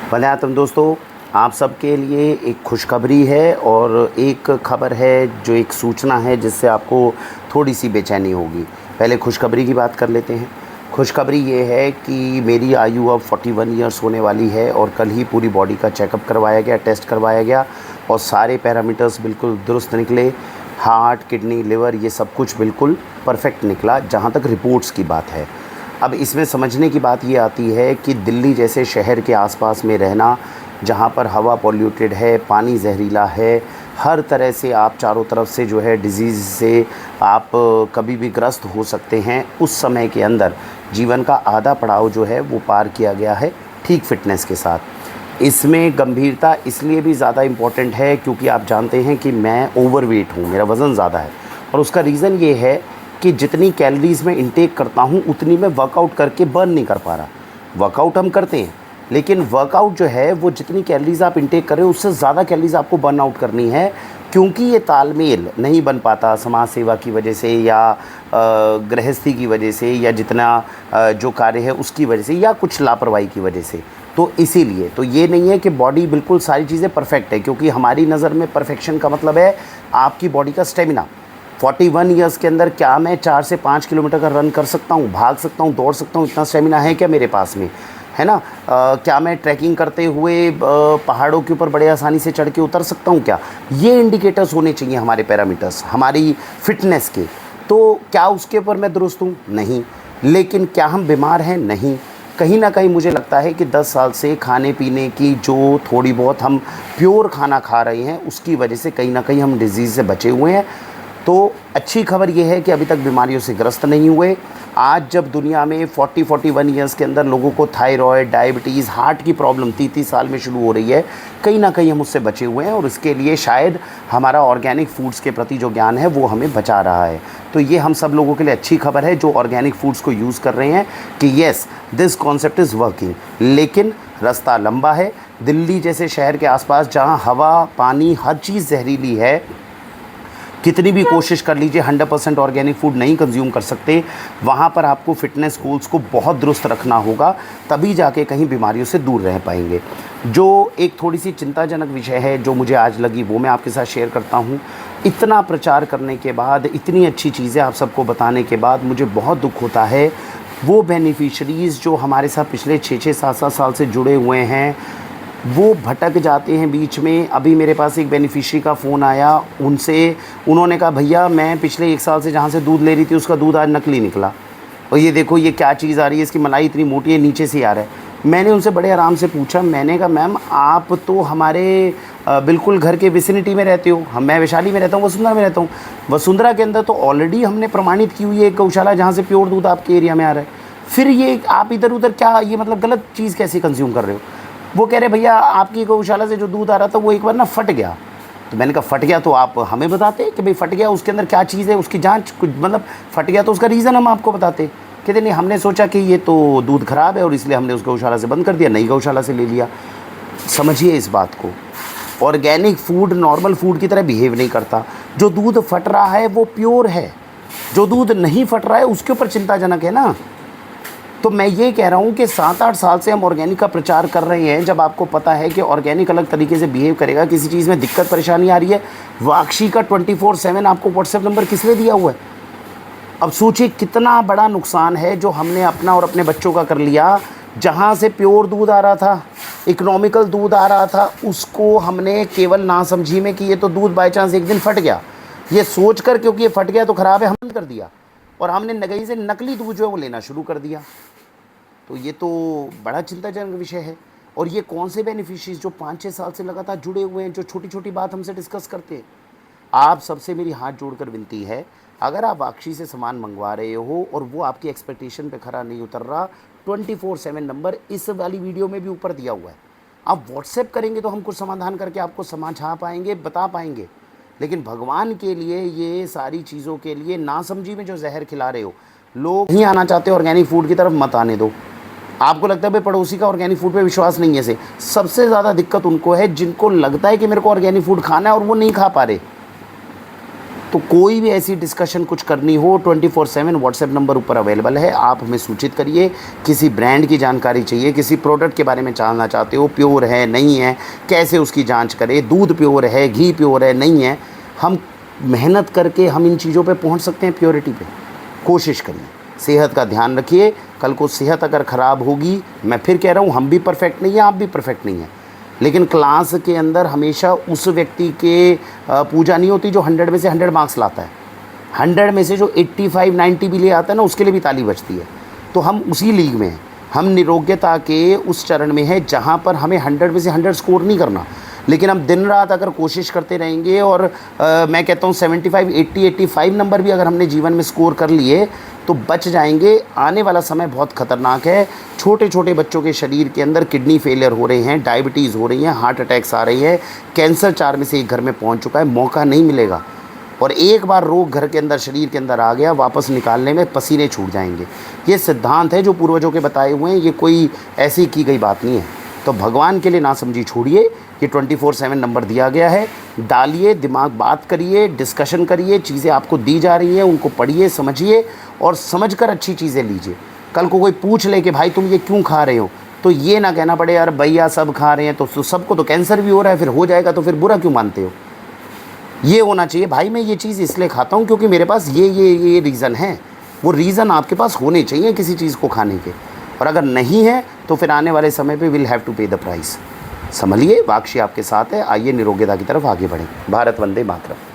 वंदे दोस्तों, आप सबके लिए एक खुशखबरी है और एक खबर है जो एक सूचना है जिससे आपको थोड़ी सी बेचैनी होगी। पहले खुशखबरी की बात कर लेते हैं। खुशखबरी ये है कि मेरी आयु अब 41 ईयर्स होने वाली है और कल ही पूरी बॉडी का चेकअप करवाया गया, टेस्ट करवाया गया और सारे पैरामीटर्स बिल्कुल दुरुस्त निकले। हार्ट, किडनी, लिवर ये सब कुछ बिल्कुल परफेक्ट निकला जहाँ तक रिपोर्ट्स की बात है। अब इसमें समझने की बात ये आती है कि दिल्ली जैसे शहर के आसपास में रहना, जहाँ पर हवा पॉल्यूटेड है, पानी जहरीला है, हर तरह से आप चारों तरफ से जो है डिज़ीज़ से आप कभी भी ग्रस्त हो सकते हैं। उस समय के अंदर जीवन का आधा पड़ाव जो है वो पार किया गया है ठीक फिटनेस के साथ। इसमें गंभीरता इसलिए भी ज़्यादा इम्पॉर्टेंट है क्योंकि आप जानते हैं कि मैं ओवरवेट हूँ, मेरा वज़न ज़्यादा है और उसका रीज़न ये है कि जितनी कैलोरीज़ मैं इंटेक करता हूँ उतनी मैं वर्कआउट करके बर्न नहीं कर पा रहा। वर्कआउट हम करते हैं लेकिन वर्कआउट जो है वो जितनी कैलोरीज़ आप इंटेक कर रहे हो उससे ज़्यादा कैलोरीज़ आपको बर्न आउट करनी है, क्योंकि ये तालमेल नहीं बन पाता समाज सेवा की वजह से या गृहस्थी की वजह से या जितना जो कार्य है उसकी वजह से या कुछ लापरवाही की वजह से। तो इसीलिए तो ये नहीं है कि बॉडी बिल्कुल सारी चीज़ें परफेक्ट है, क्योंकि हमारी नज़र में परफेक्शन का मतलब है आपकी बॉडी का स्टेमिना। 41 ईयर्स के अंदर क्या मैं 4 से 5 किलोमीटर का रन कर सकता हूँ, भाग सकता हूँ, दौड़ सकता हूँ? इतना स्टेमिना है क्या मेरे पास में, है ना? क्या मैं ट्रैकिंग करते हुए पहाड़ों के ऊपर बड़े आसानी से चढ़ के उतर सकता हूँ क्या? ये इंडिकेटर्स होने चाहिए हमारे पैरामीटर्स हमारी फिटनेस के। तो क्या उसके ऊपर मैं दुरुस्त हूँ? नहीं। लेकिन क्या हम बीमार हैं? नहीं। कहीं ना कहीं मुझे लगता है कि 10 साल से खाने पीने की जो थोड़ी बहुत हम प्योर खाना खा रहे हैं उसकी वजह से कहीं ना कहीं हम डिज़ीज़ से बचे हुए हैं। तो अच्छी खबर ये है कि अभी तक बीमारियों से ग्रस्त नहीं हुए। आज जब दुनिया में 41 ईयर्स के अंदर लोगों को थायराइड, डायबिटीज़, हार्ट की प्रॉब्लम 30 साल में शुरू हो रही है, कहीं ना कहीं हम उससे बचे हुए हैं और इसके लिए शायद हमारा ऑर्गेनिक फूड्स के प्रति जो ज्ञान है वो हमें बचा रहा है। तो ये हम सब लोगों के लिए अच्छी खबर है जो ऑर्गेनिक फूड्स को यूज़ कर रहे हैं कि yes this concept is working. लेकिन रास्ता लंबा है। दिल्ली जैसे शहर के आसपास जहाँ हवा, पानी, हर चीज़ जहरीली है, कितनी भी कोशिश कर लीजिए 100% ऑर्गेनिक फूड नहीं कंज्यूम कर सकते। वहाँ पर आपको फिटनेस गोल्स को बहुत दुरुस्त रखना होगा, तभी जाके कहीं बीमारियों से दूर रह पाएंगे। जो एक थोड़ी सी चिंताजनक विषय है जो मुझे आज लगी वो मैं आपके साथ शेयर करता हूँ। इतना प्रचार करने के बाद, इतनी अच्छी चीज़ें आप सबको बताने के बाद मुझे बहुत दुख होता है वो बेनिफिशरीज़ जो हमारे साथ पिछले 6-6, 7-7 साल से जुड़े हुए हैं वो भटक जाते हैं बीच में। अभी मेरे पास एक बेनिफिशियरी का फ़ोन आया, उन्होंने कहा भैया मैं पिछले 1 साल से जहाँ से दूध ले रही थी उसका दूध आज नकली निकला और ये देखो ये क्या चीज़ आ रही है, इसकी मलाई इतनी मोटी है, नीचे से आ रहा है। मैंने उनसे बड़े आराम से पूछा, मैंने कहा मैम आप तो हमारे बिल्कुल घर के विसिनिटी में रहते हो। मैं वैशाली में रहता हूँ, वसुंधरा में रहता हूँ। वसुंधरा के अंदर तो ऑलरेडी हमने प्रमाणित की हुई है एक गौशाला जहाँ से प्योर दूध आपके एरिया में आ रहा है। फिर ये आप इधर उधर क्या, ये मतलब गलत चीज़ कैसे कंज्यूम कर रहे हो? वो कह रहे भैया आपकी गौशाला से जो दूध आ रहा था वो एक बार ना फट गया। तो मैंने कहा फट गया तो आप हमें बताते कि भाई फट गया, उसके अंदर क्या चीज़ है, उसकी जांच कुछ मतलब फट गया तो उसका रीज़न हम आपको बताते। कहते नहीं, हमने सोचा कि ये तो दूध ख़राब है और इसलिए हमने उस गौशाला से बंद कर दिया, नई गौशाला से ले लिया। समझिए इस बात को। ऑर्गेनिक फूड नॉर्मल फूड की तरह बिहेव नहीं करता। जो दूध फट रहा है वो प्योर है, जो दूध नहीं फट रहा है उसके ऊपर चिंताजनक है ना। तो मैं ये कह रहा हूँ कि 7-8 साल से हम ऑर्गेनिक का प्रचार कर रहे हैं। जब आपको पता है कि ऑर्गेनिक अलग तरीके से बिहेव करेगा, किसी चीज़ में दिक्कत परेशानी आ रही है, वाक्षी का 24/7 आपको व्हाट्सएप नंबर किस लिए दिया हुआ है? अब सोचिए कितना बड़ा नुकसान है जो हमने अपना और अपने बच्चों का कर लिया। जहाँ से प्योर दूध आ रहा था, इकोनॉमिकल दूध आ रहा था, उसको हमने केवल नासमझी में कि ये तो दूध बाई चांस एक दिन फट गया, ये सोच कर क्योंकि ये फट गया तो ख़राब है, हम कर दिया और हमने नगई से नकली दूध जो है वो लेना शुरू कर दिया। तो ये तो बड़ा चिंताजनक विषय है। और ये कौन से बेनिफिशरीज जो 5-6 साल से लगातार जुड़े हुए हैं, जो छोटी छोटी बात हमसे डिस्कस करते हैं। आप सबसे मेरी हाथ जोड़कर विनती है, अगर आप वाक्षी से सामान मंगवा रहे हो और वो आपकी एक्सपेक्टेशन पे खरा नहीं उतर रहा, 24/7 नंबर इस वाली वीडियो में भी ऊपर दिया हुआ है। आप व्हाट्सएप करेंगे तो हम कुछ समाधान करके आपको समझा पाएंगे, बता पाएंगे। लेकिन भगवान के लिए ये सारी चीज़ों के लिए नासमझी में जो जहर खिला रहे हो, लोग नहीं आना चाहते ऑर्गेनिक फूड की तरफ, मत आने दो। आपको लगता है भाई पड़ोसी का ऑर्गेनिक फूड पे विश्वास नहीं है से, सबसे ज़्यादा दिक्कत उनको है जिनको लगता है कि मेरे को ऑर्गेनिक फूड खाना है और वो नहीं खा पा रहे। तो कोई भी ऐसी डिस्कशन कुछ करनी हो 24/7 व्हाट्सएप नंबर ऊपर अवेलेबल है, आप हमें सूचित करिए। किसी ब्रांड की जानकारी चाहिए, किसी प्रोडक्ट के बारे में जानना चाहते हो, प्योर है नहीं है, कैसे उसकी जांच करें, दूध प्योर है, घी प्योर है नहीं है, हम मेहनत करके हम इन चीज़ों पे पहुंच सकते हैं, प्योरिटी पे। कोशिश करिए, सेहत का ध्यान रखिए। कल को सेहत अगर ख़राब होगी, मैं फिर कह रहा हूँ, हम भी परफेक्ट नहीं हैं, आप भी परफेक्ट नहीं हैं, लेकिन क्लास के अंदर हमेशा उस व्यक्ति के पूजा नहीं होती जो 100 में से 100 मार्क्स लाता है। 100 में से जो 85-90 भी ले आता है ना, उसके लिए भी ताली बजती है। तो हम उसी लीग में हैं, हम निरोग्यता के उस चरण में हैं जहाँ पर हमें 100 में से 100 स्कोर नहीं करना, लेकिन हम दिन रात अगर कोशिश करते रहेंगे और मैं कहता हूँ 75, 80, 85 नंबर भी अगर हमने जीवन में स्कोर कर लिए तो बच जाएंगे। आने वाला समय बहुत ख़तरनाक है। छोटे छोटे बच्चों के शरीर के अंदर किडनी फेलियर हो रहे हैं, डायबिटीज़ हो रही हैं, हार्ट अटैक्स आ रही है, कैंसर 4 में से 1 घर में पहुंच चुका है, मौका नहीं मिलेगा। और एक बार रोग घर के अंदर, शरीर के अंदर आ गया, वापस निकालने में पसीने छूट जाएंगे। ये सिद्धांत है जो पूर्वजों के बताए हुए हैं, ये कोई ऐसी की गई बात नहीं है। तो भगवान के लिए ना समझी छोड़िए, ये 24/7 नंबर दिया गया है, डालिए, दिमाग बात करिए, डिस्कशन करिए, चीज़ें आपको दी जा रही हैं उनको पढ़िए, समझिए और समझकर अच्छी चीज़ें लीजिए। कल को कोई पूछ ले कि भाई तुम ये क्यों खा रहे हो, तो ये ना कहना पड़े यार भैया सब खा रहे हैं तो सबको तो कैंसर भी हो रहा है, फिर हो जाएगा तो फिर बुरा क्यों मानते हो। ये होना चाहिए, भाई मैं ये चीज़ इसलिए खाता हूँ क्योंकि मेरे पास ये रीज़न है। वो रीज़न आपके पास होने चाहिए किसी चीज़ को खाने के, और अगर नहीं है तो फिर आने वाले समय पे विल हैव टू पे द प्राइस। संभलिए, वाक्षी आपके साथ है। आइए निरोग्यता की तरफ आगे बढ़ें। भारत वंदे मातरम।